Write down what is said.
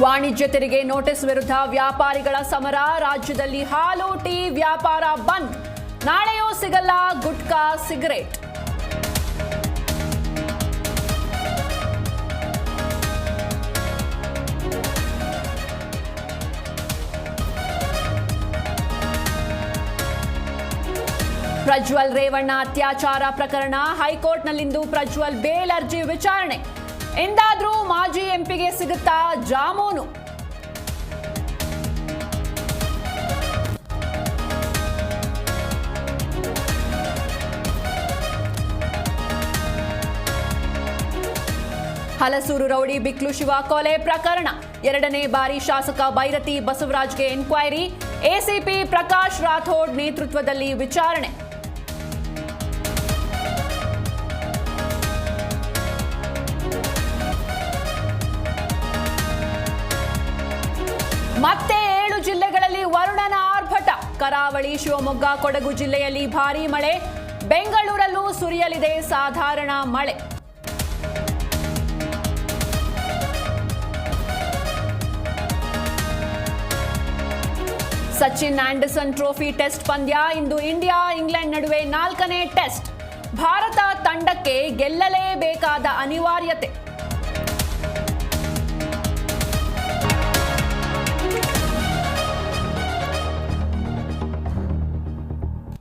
ವಾಣಿಜ್ಯ ತೆರಿಗೆ ನೋಟಿಸ್ ವಿರುದ್ಧ ವ್ಯಾಪಾರಿಗಳ ಸಮರ. ರಾಜ್ಯದಲ್ಲಿ ಹಾಲು ಟೀ ವ್ಯಾಪಾರ ಬಂದ್. ನಾಳೆಯೂ ಸಿಗಲ್ಲ ಗುಟ್ಕಾ ಸಿಗರೇಟ್. ಪ್ರಜ್ವಲ್ ರೇವಣ್ಣ ಅತ್ಯಾಚಾರ ಪ್ರಕರಣ. ಹೈಕೋರ್ಟ್ನಲ್ಲಿಂದು ಪ್ರಜ್ವಲ್ ಬೇಲ್ ಅರ್ಜಿ ವಿಚಾರಣೆ. ಎಂದಾದ್ರೂ ಮಾಜಿ ಎಂಪಿಗೆ ಸಿಗುತ್ತಾ ಜಾಮೂನು? ಹಲಸೂರು ರೌಡಿ ಬಿಕ್ಲು ಶಿವ ಕೊಲೆ ಪ್ರಕರಣ. 2ನೇ ಬಾರಿ ಶಾಸಕ ಬೈರತಿ ಬಸವರಾಜ್ಗೆ ಎನ್ಕ್ವೈರಿ. ಎಸಿಪಿ ಪ್ರಕಾಶ್ ರಾಥೋಡ್ ನೇತೃತ್ವದಲ್ಲಿ ವಿಚಾರಣೆ. ಮತ್ತೆ 7 ಜಿಲ್ಲೆಗಳಲ್ಲಿ ವರುಣನ ಆರ್ಭಟ. ಕರಾವಳಿ, ಶಿವಮೊಗ್ಗ, ಕೊಡಗು ಜಿಲ್ಲೆಯಲ್ಲಿ ಭಾರೀ ಮಳೆ. ಬೆಂಗಳೂರಲ್ಲೂ ಸುರಿಯಲಿದೆ ಸಾಧಾರಣ ಮಳೆ. ಸಚಿನ್ ಆಂಡರ್ಸನ್ ಟ್ರೋಫಿ ಟೆಸ್ಟ್ ಪಂದ್ಯ. ಇಂದು ಇಂಡಿಯಾ ಇಂಗ್ಲೆಂಡ್ ನಡುವೆ 4ನೇ ಟೆಸ್ಟ್. ಭಾರತ ತಂಡಕ್ಕೆ ಗೆಲ್ಲಲೇಬೇಕಾದ ಅನಿವಾರ್ಯತೆ.